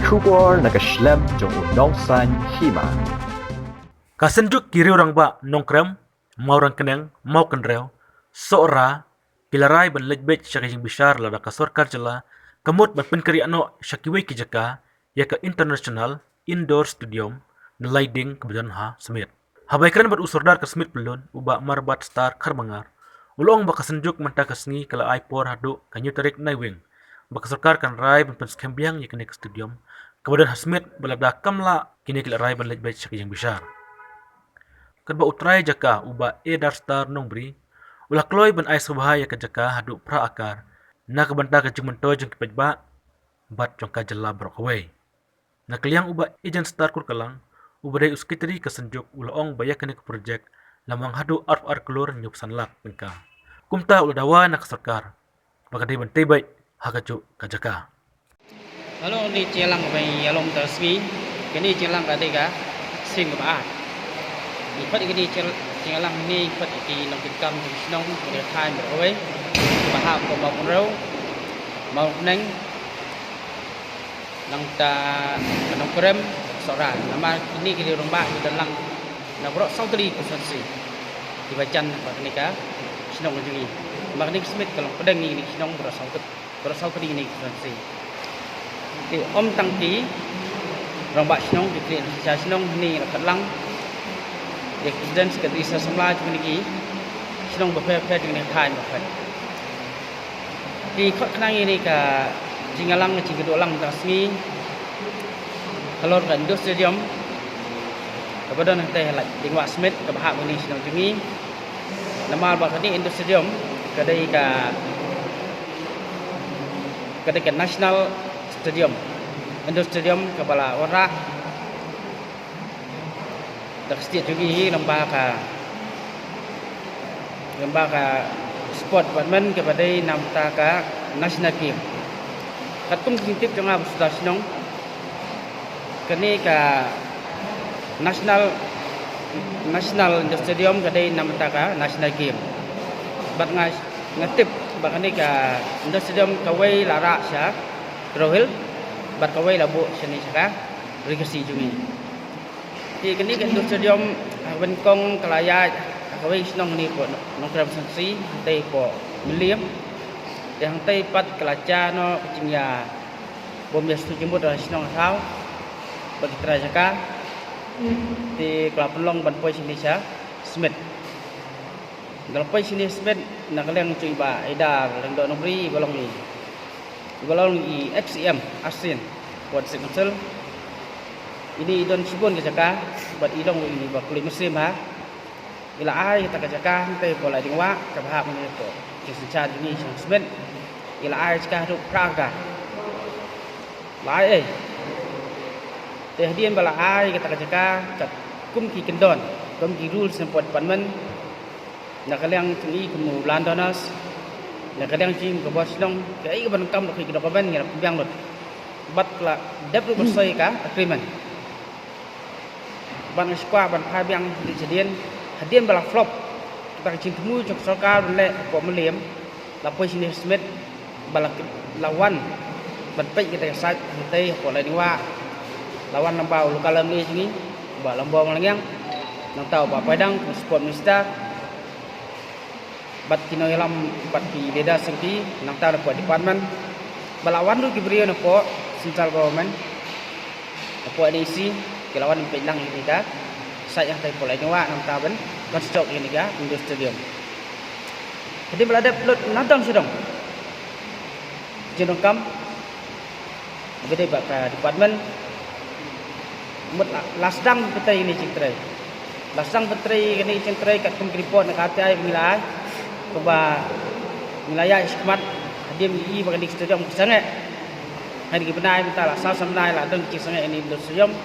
Kubor nakaslem jong unongsan hima. Kasenjuk kiri orang ba nongkrem, mau orang keneng, mau kenreo, seora, pilarai ban lejbet syakijing besar lada kasorkar jela, kemut ban penkeri ano syakiwe kijaka, yaka international indoor stadium, nelaiding kebetulan ha semit. Habai keren bat usordar ke semit pelun, uba marbat star karmangar. Ulong ba kasenjuk menta kasngi kala aipor hadu kanyu tarik naiwing. Ba kasorkar kan rai ban penskembiang yakini ke stadium, kemudian hasmit balada kamla kini kila rai ban lejbet syakijing besar. Kadba utrai jaka uba edar star nongbri ulah kloy ban ais bahaya ke jaka hadu pra akar na kabanta ke jumento jeng kepejba bat jongka jela brokaway na kaliang uba ejen star kur kalang uba dai uskitri ke senjuk ulah ong bayak ke projek lamang hadu ar klur nyup sanlak tengka kumta ulah dawa na kesarkar bagadi ban tebay hagaju ke jaka. Halo, ni celang bai alom tersgi. Kini celang tadi ka sing ba. Ipat ini celang ni ipat iki nong kitkam nong dia khai beroi. Bahap ko mau rau. Mau neng nang ta nong krem sora. Nama ini kiri romba di dalam. Na bro sautri ko sansi. Dibacan pak ni ka sinong jungi. Magnik smith kalau pedang ni sinong bro sautri ni sansi. Thì om tăng ký rong bạc sinong di kiri sa sinong ni la kadlang de presiden sekretari sa samla chung ni ki sinong ba phe chung ni khai ma phe di khot khnang ni ka jingalang chi gedo lang tasmi kalor kan do stadium kepada nanti halai dingwa smith ke bahak ni sinong jungi nama ba kani indo stadium kadai ka national stadium Indo stadium kepala orang dak setiap juga lembaga sport badminton kepada namta ka national game katung tip jangan sudah senang kini ka national Indo stadium kepada namta ka national game bat ngatip bakani ka Indo stadium kawai lara sya Rohil bat kawai labu seni saka rigasi jungi. Di kini kan stadium benkong kelaya kawai senong ni po nongkram sensi tei po miliam yang tei pat kelaca no kecingya bom ya sujumut dah senong sao bagi terajaka di kelapelong ban poi sini sya smith. Dalam poi sini smith nak leng cuy ba ida leng do nombri golong ni. Golong i FCM ASEAN buat sekonsel ini don sibun ke jaka buat idong ini buat kulit muslim ha ila ai kita ke jaka te bola dingwa ke bahak ni to kisencha ini semen ila ai jaka ru praga lai teh dien bala ai kita ke jaka kat kum ki kendon kum ki rules buat panmen nak kaliang tuni kemu landonas na kadang jing ke bos nong ke ai ban kam ke ke ban ngi biang lot bat la depru bersoi ka agreement ban skwa ban pha biang di sedien hadien bala flop kita jing temu jok sarkar le po meliem la poi sini smith bala lawan ban pe kita sa tei po la ni wa lawan nambau lu kalam ni sini ba lambong langyang nang tau ba padang sport minister bat kino yalam bat ki leda sengki nang ta po department balawan du kibrio na po central government po DC kilawan pinang ini ka sa yang tai po lai wa nang ta ben construct ini ka Indo stadium jadi belada plot nadang sedang jenong kam gede ba ka department mut lasdang petai ini cingtrai lasdang petai ini cingtrai kat kum report nak atai milai coba wilayah Ismat dia mi bagi di stadium sangat hari ke benai minta lah sal samnai lah deng ci sangat ini stadium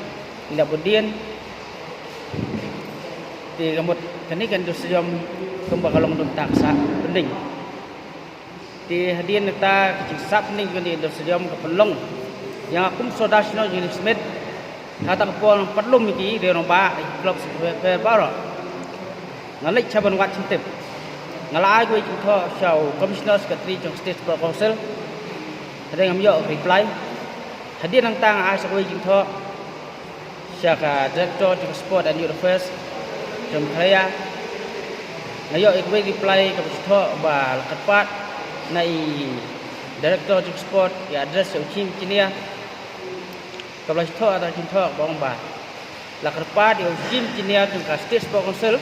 tidak bodian di gamut kini kan stadium kembang kalong dum taksa penting di hadian kita kecil sap ning kan di stadium ke pelong yang akum sodasno jenis smith kata kepon perlu miki di romba klub berbaro nalik caban wat cintip ngalai gue contoh show commissioner sekretari jong state sport council ada yang yo reply hadir nang tang ai sakoi jing tho syaka director of sport and youth affairs jom saya nayo ikwe reply ka tho ba lakat nai director of sport ya address yang kim kinia ka tho ada jing tho bong ba lakat di kim kinia jong ka state sport council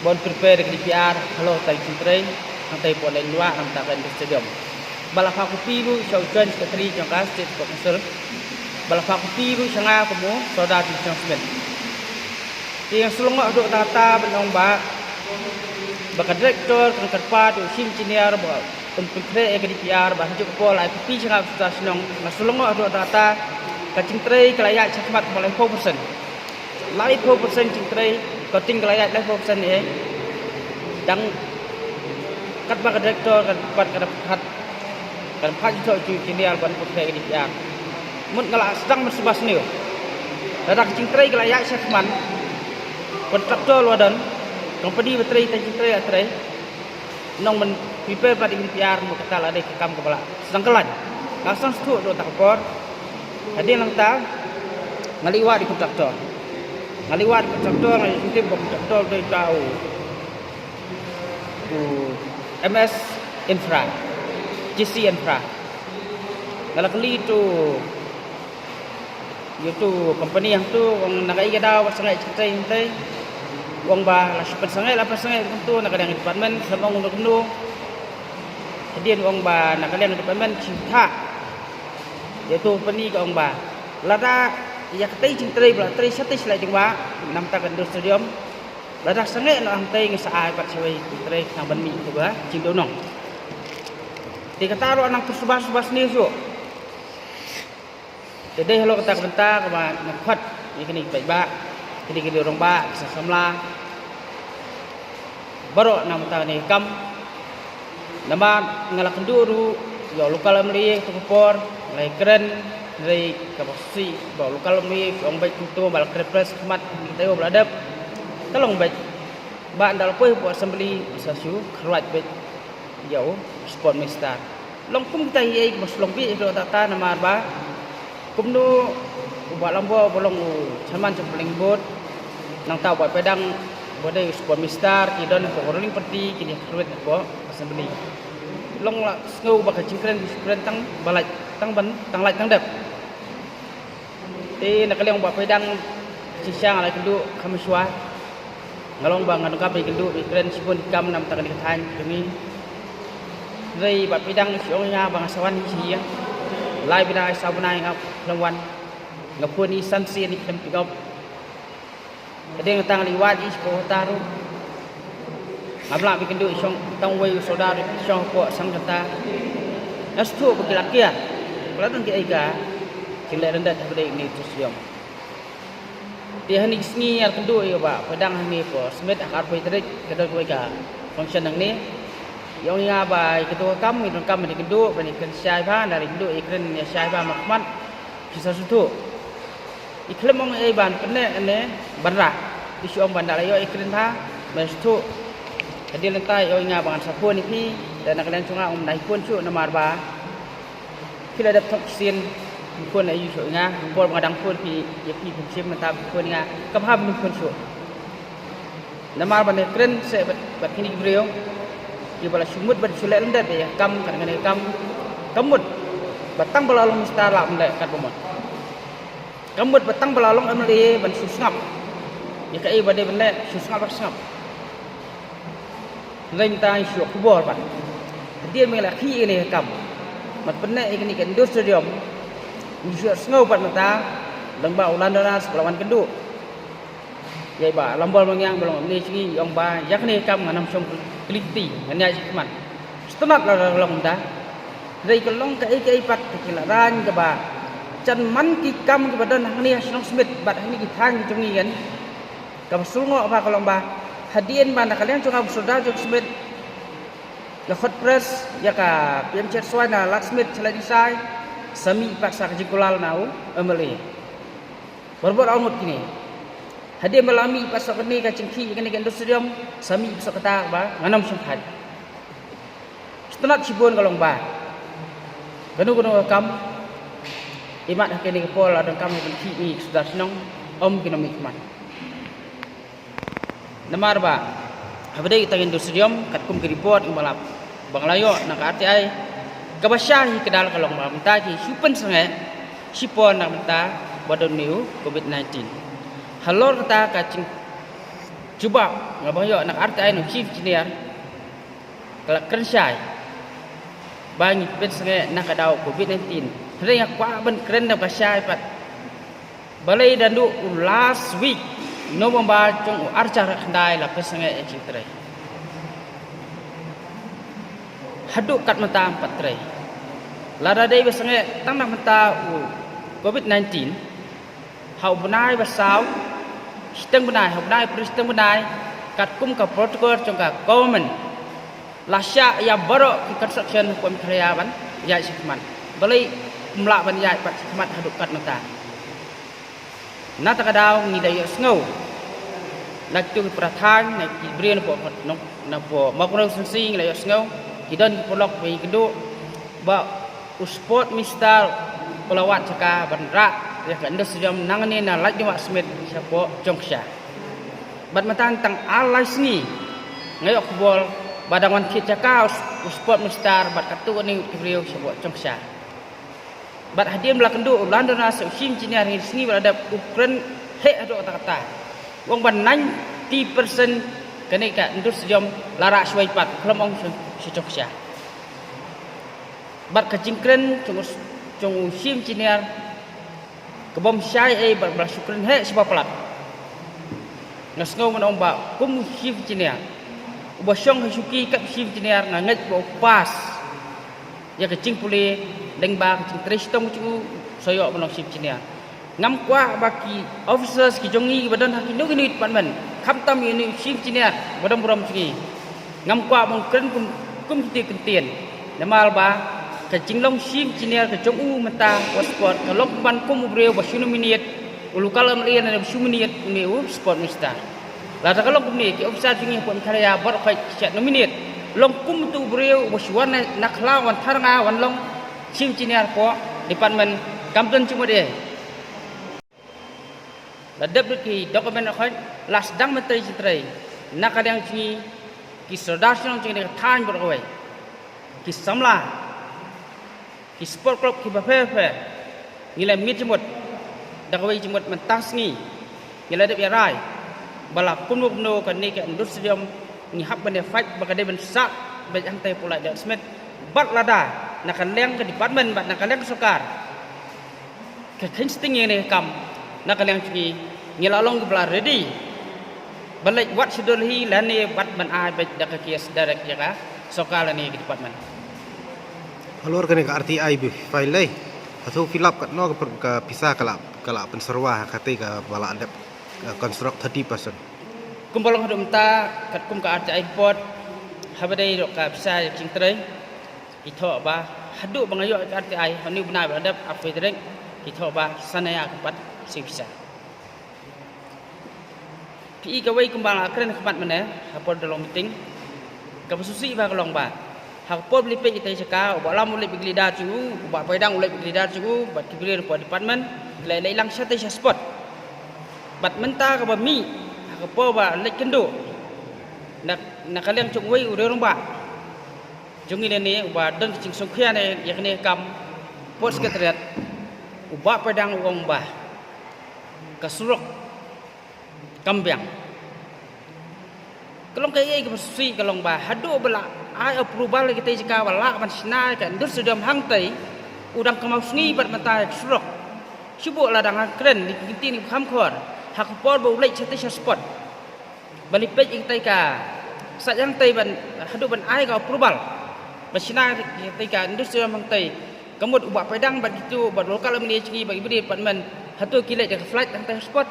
bon prepare ke DPR hello tai cintrei nang tai pon lain luar nang takan stadium balapa ku piru show join secretary jong ka state sport council balapa ku piru sanga kamu saudara di Johnson yang selongok duk tata benong ba baka director kan karpa tu sim senior ba untuk kre ke DPR ba juk pol ai pi sanga sta sinong na selongok duk tata ka cintrei kelaya cakmat boleh 4% lai 4% cintrei ko ting kelaya lai 4% ni dang kat ba director kan pat kan pat jo ju senior ban untuk kre ke DPR mun ngala sedang bersebas ni dadak cintrei kelaya cakman kontraktor wadan company betray cintrei atrai nong men prepare pada DPR mo katal ada kam kepala sedang kelan langsung stu do takpor hadir lang ta ngaliwat di kontraktor ngai intip kontraktor do tahu tu MS Infra GC Infra ngalakli tu itu company yang tu orang nakai kada sangai cintai wong ba la sangai tentu nak kadang department sabang untuk nu hadian wong ba nak kadang department cinta iaitu company ka wong ba lada ya katai cintai bla tri sate selai jengwa nam ta kan stadium lada sangai nak hantai ngesai pat sewai cintai nang ban mi tu ba cintu nong di kata ro nang persubas ni su jadi hello kata bentar ke ngakhat ni baik ba kini orang ba samla baru nam ta ni kam nama ngalak kenduru yo lokal amli tu por lai keren dari kapasi ba lokal amli ong baik tu bal krepres mat teo beladap tolong baik ba andal poi po assembly sasu khruat baik yo sport mister long kum kita hiai mas long bi do tata nama ba kumnu ubah lambo bolong caman cepeling bot nang tahu buat pedang bodai sport mister kidon ko rolling party kini kruet ko assembly long la ngau ba kacingkren kren tang balai tang ban tang lai tang dep nak kaliang buat pedang sisang ala kendu kamiswa ngalong bang nganu kape kendu kren sipun kam nam tang dikatan kami rei buat pedang siongnya bang sawan si ya lai bina sabunai ngap lawan ngapun ni sansi ni kem pigop ada yang tang liwat is po taru ngabla bikin du song tang wei saudara song po sang kata astu begilakia kelatan ki aiga kila rendah pada ini tu siom dia ni sini ar kendu ya ba pedang ni po smet akar po trik kada ko ga function nang ni yang ni ba ketua kami don kami di kendu bani ken syai ba dari kendu ikren ya syai ba makmat kisah sutu iklim mong ai ban kene ane barra isu om bandar ayo ikrin tha mestu hadir lentai yo inga bangan sapun ni dan kalian cunga om nai pun su namar ba kila dap tok sin pun ayu su inga pol ngadang pun pi yapi pun sim mata pun inga kam ha pun su namar ban ikrin se bat kini brio di bala sumut bat sulek lendat ya kam kan ngane kam kamut batang belalong mistara mendai kat pomot kamut batang belalong amli ban susngap ya kai bade bende susngap susngap lain tai syuk kubor ban dia mela khi ni kam mat penne ikni kan do stadium syuk sngo pat mata dang ba ulan dana sekelawan kendu yai ba lambol mangyang belum ni sigi ong ba yakni kam nganam song kliti nganya sikman setenat la long ta dai kelong kai pat kekilaran ke ba chan man ki kam ke badan ni snong smith bat ni ki thang ki jungi kan kam sulngo ba kelong ba hadien ba kalian cunga saudara jok smith la hot press ya ka pm chat swana lak smith chala disai sami paksa kejikulal nau ameli berbor aumut kini hadien melami pasok ni ka cingki kini kan stadium sami pasok kata ba nganam sungkhat setenat sibun kelong ba ganu kam imat hakini kepol adang kam ben ki ni sudah senang kinomik man namar ba habade kita ngindu studium kat kum ke report balap banglayo nak RTI kabasyahi kedal kalong mamta ki supen sange sipon nak menta badon new COVID-19 halor kata kacing cuba ngabayo nak RTI no chief engineer kalak kersyai bangi ben sange nak adau COVID-19 ring kwa ben keren na kasyai pat balai dandu last week no bomba chung archa khandai la pesange chitre haduk kat mata patre lara dei pesange tang nak mata COVID-19 hau benai basau sistem benai hau benai sistem benai kat kum ka protocol chung ka government lasya ya barok construction hukum karyawan ya sikman balai mlak ban ya pat sikmat haduk kat mata nata kadau ni dayo snow nak tu perathang nak brian po nak po makro sensing layo snow kidan polok pe kedu ba sport mistal pelawat caka bandra ya kan sejam nangani na laj wa smith siapo jongsha bat matang tang alai sni ngayok bol badang wan kit caka sport mistar bat katu ni kibrio siapo jongsha bat hadir melakendu London as sim engineer ni sini berada Ukraine he ado kata wong ban 90% kene ka ndur sejam larak suai pat kelom ong secoksya bat kacingkren cung sim engineer kebom syai bat belas Ukraine he sebab pelat ngasngau menong ba kum sim engineer ubasyong hasuki kat sim engineer nganget bo pas ya kacing pulih deng ba kacing tristong cu soyo menong sim engineer ngam kwa baki officers ki jongi badan hakinu gini department khamtam ini sim engineer badan buram ci ngam kwa bong kren kum kiti kentien namal ba kacing long sim engineer ke jong menta sport kalok ban kum breu ba sunu minit ulu kalam lian na sunu minit ni sport mister la ta kalok ni ki officer jingi pon karya bar khai chat no minit long kum tu breu ba suan nak lawan tharanga wan long sim engineer po department kamton cuma dia la debut ki dokumen khai las dang menteri citrai nak kadang ci ki sodasyon ci ne than bor koi ki samla ki sport club ki bafe ngile mit jemut dakawai jemut mentas ni ngile dep ya rai bala kumno kan ni ka ndus stadium ni hab ban fight bakade ben sak be antai pula dak smith bat lada nakan leng ke department bat nakan leng sokar ke insting ni kam nakan leng ci ngilalong bla ready balai wat sidolhi lani bat ban ai be dak kias direct ya ka sokar ni ke department alor kene ka RTI bi file lai atau filap kat no ka pisah kala penserwa kate ka bala adap construct 30%. Kumbolong hadum ta kat kum ka RTI report habadai dok ka bisa cing trei itho ba hadu bangayo RTI hani benar adap apa direk itho ba sanaya kepat si bisa pi ka wei kumbang akren kepat mana hapon dalam meeting ka susi ba kalong ba hakpol lipe kita cakap ubah lam ulip glida cu ubah pedang ulip glida cu bat kibrir po department lai lang sate spot bat menta ka ba mi hakpo ba lek kendo nak kalian cung wei ure rong ba jungi ni ubah dan cing songkhia ne yakni kam pos sekretariat ubah pedang wong ba kasurok kambiang kalong kaya ke susi kalong ba hadu bela ai approval kita jika wala man sinai kan dur sedam hangtai udang kemau sni bat mata surok syubuk ladang kren di kinti ni khamkhor hak por bo lek chate spot bali pej ingtai ka sajang tai ban hadu ban ai ka approval ba sinai tai ka dur sedam hangtai kemut ubah pedang bat gitu bat lokal meni cigi bagi beri department hatu kilek de flight hangtai spot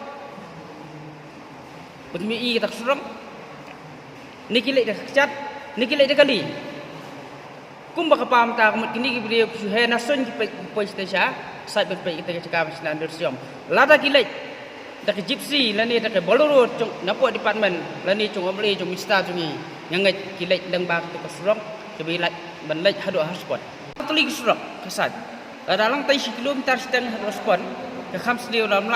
begini i tak surok ni kilek de cat niki lek kali kum baka pam ta kum kini ki beliau suhe nasun ki poi stasha sai ben pei kita cakap sinan dersiom lada ki lek dak gypsy lani dak boloro cung napo department lani cung obli cung mista jungi nyangai ki lek dang ba tu kasrong ke bi lek ban lek hadu hotspot tulik surak kasat dalam tai kilometer setengah respon ke kham seliu dalam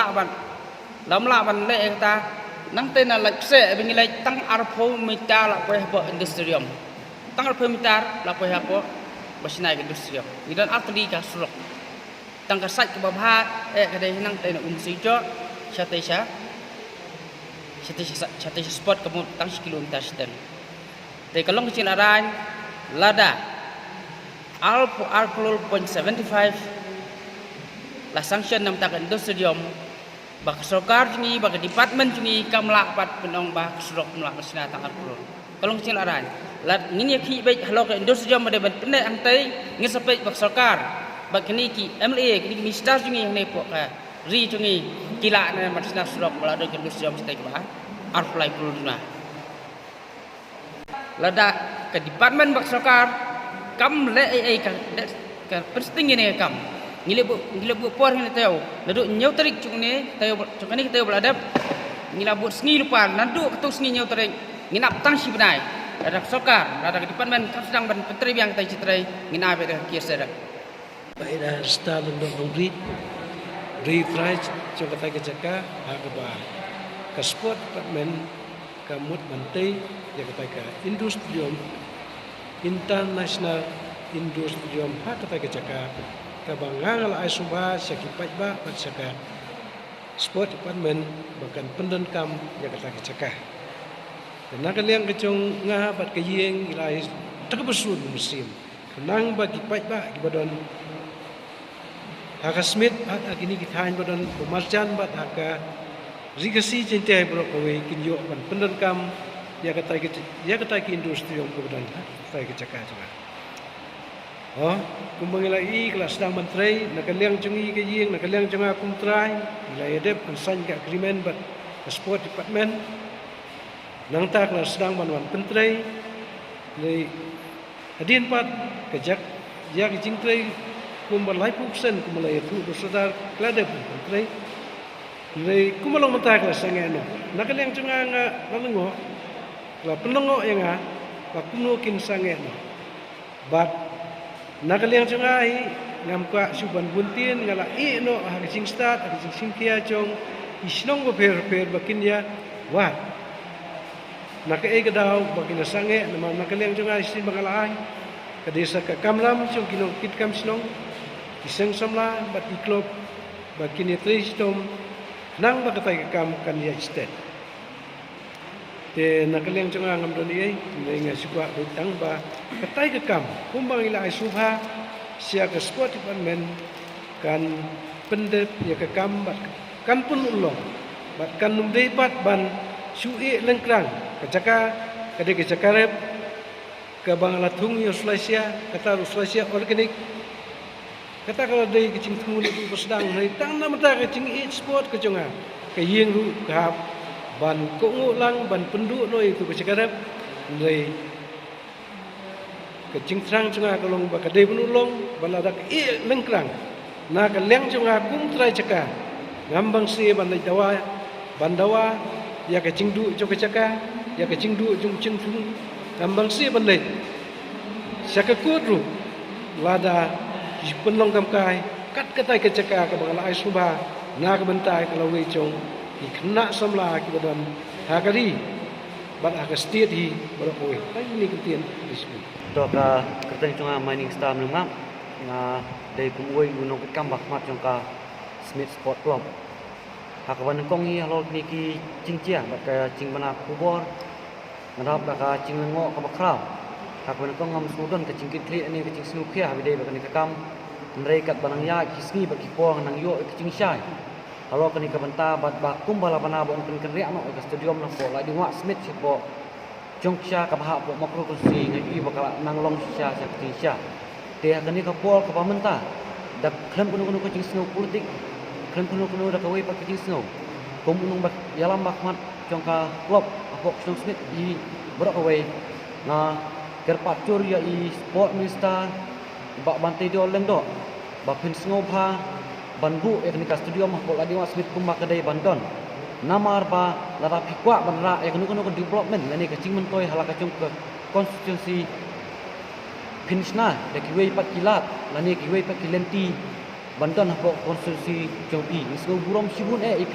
laban le ta nang te na lek se bingi lek tang arpo meter la ko ba industrium tang arpo meter la ko ha ko basina ke industrium ni dan atli ka surak tang kasat ke babha ke dai nang te na si jo Shatesha spot kamu tang kilometer setengah te kalong kecil aran lada alcohol 0.75 la sanction nam tak industrium bak sokar jungi bak department jungi kamla pat penong bak surok mlak sina tang alcohol kalong kecil aran lat ngini ki baik halo ke industrium ada ben pene antai ngisapet bak sokar bak kini ki MLA kini minister jungi ne pok ri jungi kila na masina surok mala do industrium stai ke ba alcohol duna lada ke department bak sokar kam le ai ka persting ini kam ngile bu por ni tayo nadu nyau tarik chungne tayo chungani tayo beladap ngila bu sngi lupa nadu ketu sngi nyau tarik nginap tang si benai ada sokar ada ke department kam sedang ban petri yang tai citrai ngina be ke kiasera Pada style untuk memberi refresh juga kita jaga agak ke sport department kamut bantai yang kita ke industrium international industrium hak kita jaga ke bangang la asuba syakipat ba jaga sport department bahkan pendenkam yang kita jaga dan nak liang kecong ngah bat kayeng ilai tak bersun musim kenang bagi pat ba gibadon haka smith haka kini kita hain badan pemarjan bat haka rigasi cintai bro kowe kinyo ban pendenkam ya kata ki industri yang kemudian kita cakap juga oh kumbangilai kelas sedang menteri nak liang cungi ke yeng nak liang cunga kum trai nilai adep konsan ke agreement bat sport department nang tak kelas sedang banwan menteri le hadin pat kejak ya kijing trai kumbalai puksen kumbalai tu dosadar kelade menteri le kumalong mentah kelas sangeno nak liang cunga nga lalengo la penongo yang la kuno kin sangeno bat nakaliang cungai ngam ka suban buntin ngala no hagising start hagising kia cong isnong go per bakin ya wa nakai gadaw bakin sange nama nakaliang cungai sin bangalai ka desa ka kamlam cong kino kit kam snong iseng samla bat iklop bakin ya tristom nang bakatai ka kam kan ya state te nakaliang cunga ngam doni ai ngai suka betang ba katai ke kam kumbang ila ai subha sia ke sport department kan pendep ya ke kam bat kan pun ulong bat kan num debat ban sui lengkrang kecaka kade kecakarep ke banglatung yo Sulawesi kata Sulawesi organik kata kalau dei kecing tungul itu sedang nei tang na mata kecing sport ke cunga ke yeng ru ka ban ko lang ban penduk no itu kecakarep nei kecing terang cunga kalong bakadai penulong balada ke lengkrang na ka leng cunga kum trai caka ngambang si ban dawa bandawa ya kecing du jo kecaka ya kecing du jung cing tung ngambang si ban lei saka kudru lada penlong kam kai kat katai kecaka ka bangala ai suba na ka bentai kalau we cong ikna samla ki badan hakari bat aka state hi barokowe tai ni ketian disku to ka kerteng chunga mining star nungam nga dei kumoi gunung kam bakmat chungka Smith Sport Club hakaban kong hi halol ni ki cingcia bat ka cing bana kubor ngadap ka cing ngo ka bakrau hakaban kong ngam sudan ka cingkit kli ani ka cing snukia bidei ba ka kam ndrei kat banang ya kisni ba ki pong nang yo ka cing syai halo kani ka banta bat ba kumbala bana bon kan kan riak no ka stadium na po la di wa Smith sipo Jongsia ka baha po makro kursi ngai bakal nanglong sia sia dia kani ka pol ka pamenta da klem kuno kecing snow politik klem kuno da kawai pa kecing snow kom unung bak yalam bakmat jongka klub apok snow Smith i berok kawai na kerpat cur ya i sport minister bak bantai do leng do bak pin snow pha banbu kani ka studio mah pol adi wa Smith kumbak kedai Bandon namar ba lara pikwa bandra kuno development ngani kecing mentoy halaka cung ke konstitusi Pinsna da kiwei pat kilat lani kiwei pat kilenti bandan hapo konstitusi jongpi ngisgo burom sibun EP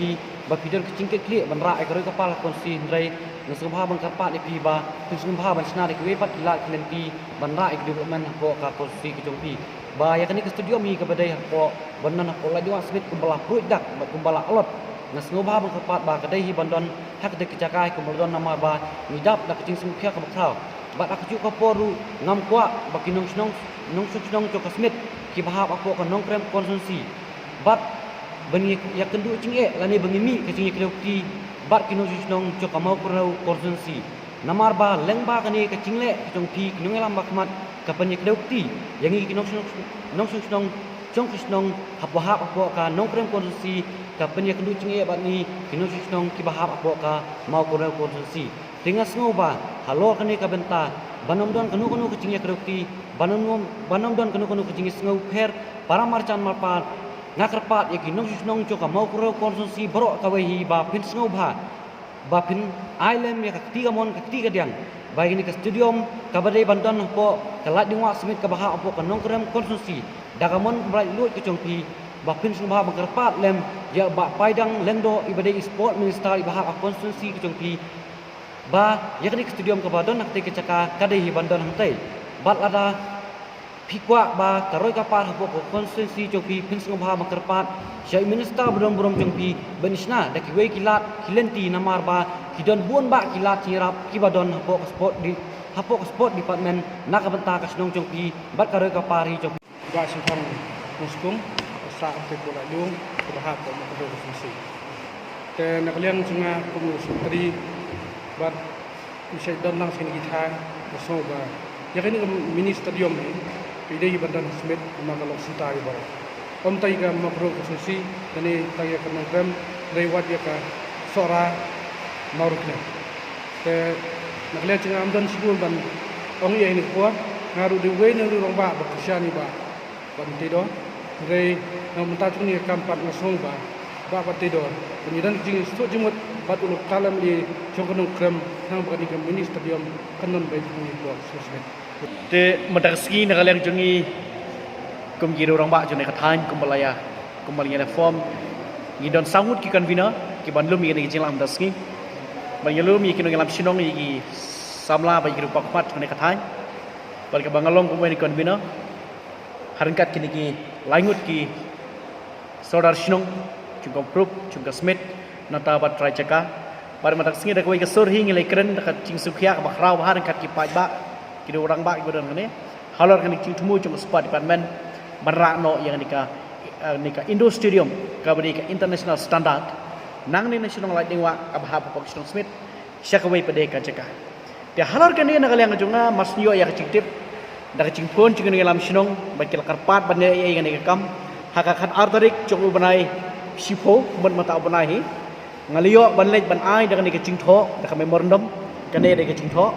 ba pidar kecing ke klik ban ra ekor kepala konstitusi ndrai ngisgo bha ban kapat EP ba ngisgo bha ban sna da kiwei pat kilat kilenti ban ra ek development hapo ka konstitusi jongpi ba ya kani ke studio mi kepada hapo bandan hapo la diwa smith kumbala produk ba kumbala alot ngisgo bha ban kapat ba kadai hi bandan hak de kecakai kumbalon nama ba nidap da kecing sungkhia ka bakrau bat aku juga poru ngam kwa baki nong snong cho kasmet ki bahap apo kan nong krem konsumsi bat bani ya kendu cinge lani bangi mi ke cinge ki bat ki nong snong cho kamau kurau konsumsi namar ba leng ba kani ke cingle ki tong pi ki nong elam bakmat kapan ye ki yang ki nong snong chong snong hap bahap apo ka nong krem konsumsi kapan ye kendu cinge bat ni ki nong snong ki bahap apo ka mau kurau konsumsi dengan sengoba halo kani ka benta banam don kanu kecingnya kerukti banam don kanu kecingnya sengau per para marcan marpat ngakerpat yaki nong joka mau kuro konsumsi borok kawehi ba pin sengoba ba pin island ya ketiga mon ketiga diang baik ini ke studium kabadai bandan po kalat dingwa smith ka baha po kanong krem konsumsi dagamon brai luit ke jongpi ba pin sengoba ngakerpat lem ya ba paidang lendo ibadai sport minister ibaha konsumsi ke jongpi ba yakni studium ke badon nak ke caka kadai hi bandon hantai bat lada pikwa ba karoi kapar hapo ko konstitusi jopi pinsung bha makarpat syai minister burom jongpi benisna dak wei kilat kilenti namar ba kidon buon ba kilat sirap ki badon hapo sport department nak benta ka snong jongpi bat karoi kapar hi jongpi ba singkang muskung sa te pola dung bahap ko makado fungsi te nakalian sunga pengurusan tadi bat usai don lang sini kita bersama ba ya kini mini stadium ni ide bandan smith makalok sita iba om tai ga makro khususi tani tai ka program lewat ya ka sora maurukna te naklian cinga amdan sibul ban ong ye ni ko ngaru de we ni rong ba bakusyani ba ban tido rei nam ta ni kampat ngasong ba tido kemudian jing sto jumut bat uluk kalam di chongkonong krem nang bakadi ke mini stadium kanon baik ni ko sosmed te madaski nagalang jungi kum giro orang ba jone kathan kum balaya kum balaya form ngidon sangut ki convener ki banlum mi ni jinglam daski bangalum mi kinong lam sinong yi samla ba giro pakmat jone kathan bal ke bangalong kum ni convener harangkat kini ki langut ki saudar sinong jungkong proof jungka smith nata bat try ceka bar matak singi dak wei ke sur hing le kren dak cing sukhia ka bakrau har kat ki pai ba ki orang ba ki don ne halor kan cing tumu jung sport department barak no yang nika Indo Stadium ka bari ka international standard nang ni national light dingwa ka bahap pok smith syaka wei pade ka ceka te halor kan ni nakaliang junga masnyo ya cing tip dak cing pon cing ni lam sinong bakil karpat bande ye ngani ka kam hakakat artarik jung banai sipo ban mata banai ngaliyo banlej ban ai dengan ni kecing tho dak memorandum kane de kecing tho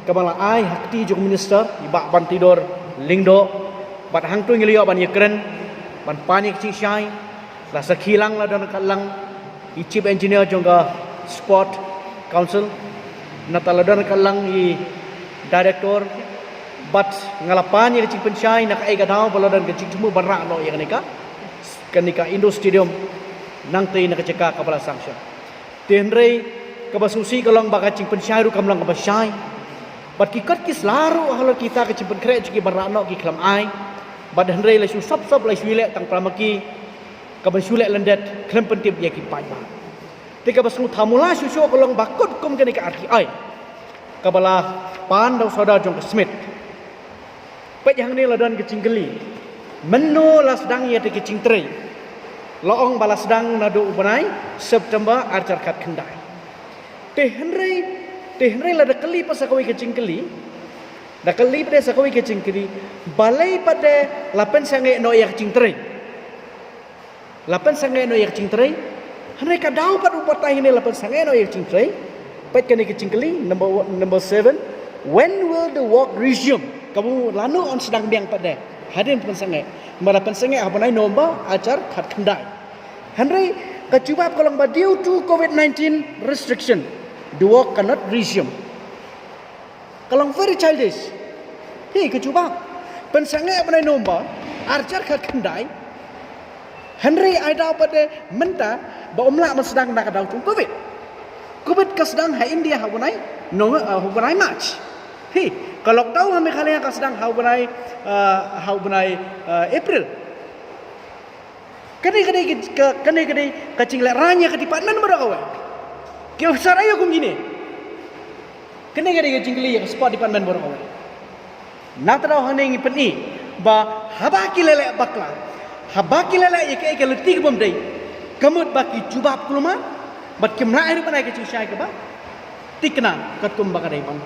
kabala ai hakti jong minister iba ban tidor lingdo bat hang tu ngaliyo ban yekren ban pani kecing syai la sakhilang la don kalang i chief engineer jongga sport council natala don kalang i director bat ngalapani kecing pensyai nak ai gadau balodan kecing tumu barak no yang nika kanika Indo Stadium nang tei nak ceka kapala sanction tenrei kabasusi kalong baka cing pensyai ru kamlang kabasai bat kikat kis laru halo kita ke cimpen kre ciki barano ki klam ai bat henrei la sub la suile tang pramaki kabasule lendet klem pentip ya ki pai ba te kabasu thamula susu kalong bakut kum kanika RTI kabala pan dau saudara jong smith pet yang ni ladan ke cingkeli menu la sedang ya te ke cingtrei loong balas sedang nado ubanai September arcar kat kendai te henrei la da kali pasakawi ke cingkeli da kali pada sakawi ke cingkeli balai pada lapen sangai no yak cingtrei lapen sangai no yak cingtrei henrei ka dau pat upatai ni lapen sangai no yak cingtrei pet kani ke cingkeli number 7 when will the work resume kamu lanu on sedang biang pada hadin pensangai malapan sangai apa nai nomba acar kat kendai henrei kacubap kalau due to COVID-19 restriction the work cannot resume kalau very childish Hei kejubak. Pensangai pada nombor arjar kat kendai. Henry Aidau pada menta baumla sedang nak dau tung Covid. Covid ka sedang hai India hawunai no hawunai March. Hei kalau tahu kami kalian ka sedang hawunai April. Kene kacing leranya ke department berapa? Kau saraya kum gini. Kene kacing liya sport department berapa? Nak tahu hanya ingin peni ba habaki lele bakla. Habaki lele ye ke letik bom dai. Kamut baki jubab kuluma bat kemla air panai kacing syai ke ba. Tikna kat kum bakadai bang.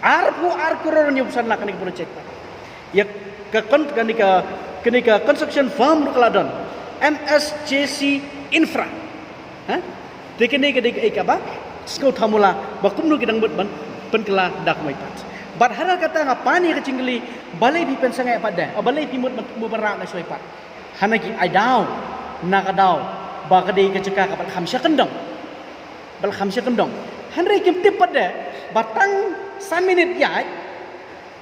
Arpu rornya besar nak kene project. Ya ke kenika construction firm rukaladon. MSJC Infra. Dekene apa? Skau thamula bakumnu kidang ban penkela dak mai pat. Bat haral kata ngapani kecingli balai pi pensangai pada. Balai pi mut berak na soi pat. Hanaki aidau nakadau bakade keceka kapat khamsya kendong. Bal khamsya kendong. Hanre kim tip pada batang 3 minit yai.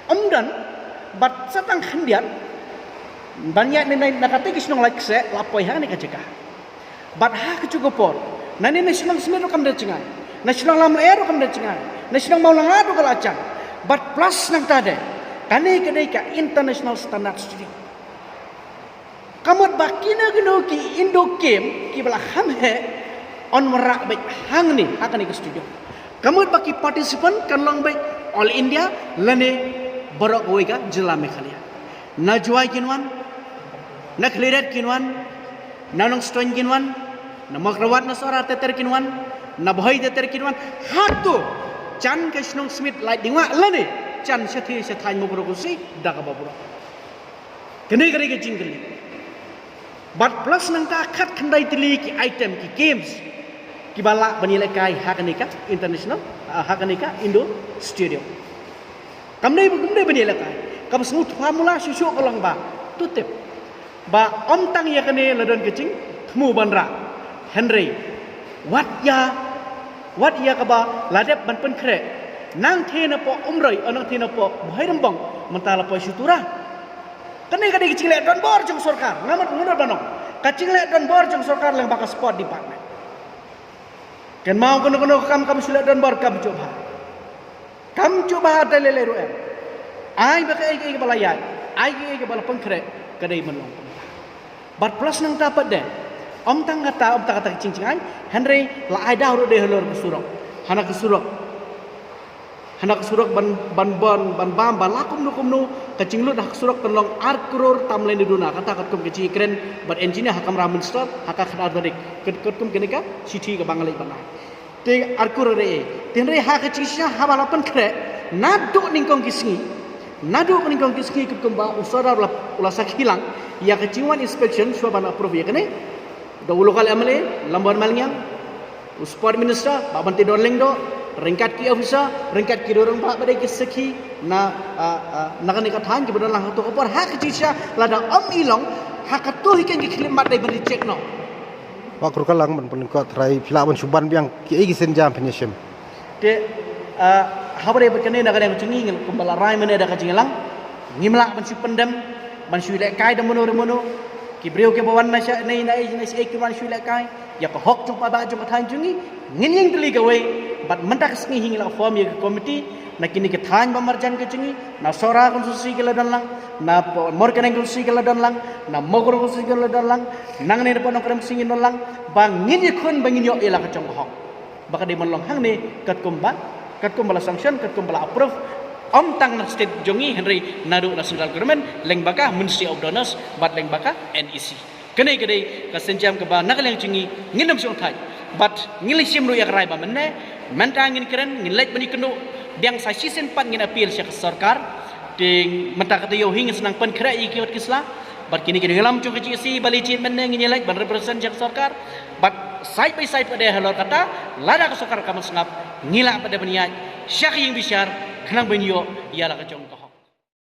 Omdan bat satang khandiat banyak ni nak kata kisah nak se lapoi hang ni kacika. But ha kecukupor. Nani national semua kam dah cengai. National lam air kam dah cengai. National mau langadu kalau acang. But plus nang tade. Kani kedai ka international standard studio. Kamu bakina geno ki Indo Game ki bala ham he on merak baik hang ni akan ke studio. Kamu baki participant kan long baik all India lane borok wega jelame khalia. Najwai kinwan na kliret kinwan na nong stoin kinwan na makrawat na sora teter kinwan na boy teter kinwan hatu chan kesnong smith light dingwa lane chan sathi sathain mo bro kusi daga baburo kene ke jingli bat plus nang ta khat khandai tili ki item ki games ki bala bani lekai hakanika international hakanika Indo studio kamdai bani lekai kam smooth formula susu kolong ba tutip ba om tang ya kene ladon kecing temu banra Henry wat ya ka ba ladep ban pen kre nang thena po umroi anang thena po bhai rambang mentala po sutura kene kecing le don bor jong sarkar ngamat ngunor banong kacing le don bor jong sarkar lang baka sport department ken mau kono kam sule don bor kam coba dalele ru ai baka ai balaya ai bala pengkre kadai menong bat plus nang dapat deh om tang kata cing ai Henry la ai dah ro de holor kesurok hana kesurok ban bam balakum nu kacing lu dah kesurok tenlong arkror tamlen di duna kata kat kum kecing keren bat engineer hakam ramen stop hakak khadar barik kat kum kenika citi ke bangalai panai te arkror re tenre ha kecing sia ha balapan kre nadu ningkong kisngi kumba usara ula sakhilang ya keciwan inspection suaban approve ya kene da ulo kali amale lambar malnyang sport minister baban ti dorleng do ringkat ki officer ringkat ki dorong ba badai ki sakhi na nakani kathan ki badan lang to opor ha kecisa lada om ilong ha katuh ikan ki khilimat dai bani check no Wakru kalang man peningkat rai filaban suban biang ki igi senjam penyesem. Te habare berkene nak ada macam ni kembala rai mana ada kacing lang ngimlak ban pendam ban lek kai da mono ki breu ke bawan na sya nei ek ban lek kai ya ko hok jong pa ba jong than jungi ngin yang teli gawe bat mentak sngi hingla form ya komiti na kini ke than ba marjan ke jungi na sora konstitusi ke ladan lang na morkan konstitusi ke ladan lang na mogor konstitusi ke ladan lang nang ne pon okram singin lang bangin yakun bangin yo ila ka jong hok baka de mon long hang ne kat kumbala sanction kat kumbala approve om tang na state jongi Henry nadu na central government leng baka ministry of donors bat leng baka NEC kene ka senjam ka ba nakaleng jongi nginam siong thai bat ngili simru yak rai ba menne manta ngin keren ngin lek bani kenu biang sa sisen pat ngin appeal sya sarkar ding menta kata yo hing senang pen kra ikiot kisla bat kini ngelam chung ka si bali chin menne ngin lek ban represent sya sarkar bat side by side pada halor kata lada ka sarkar kamu sengap ngila pada baniat syakh yang bisyar kenang benyo ialah kecong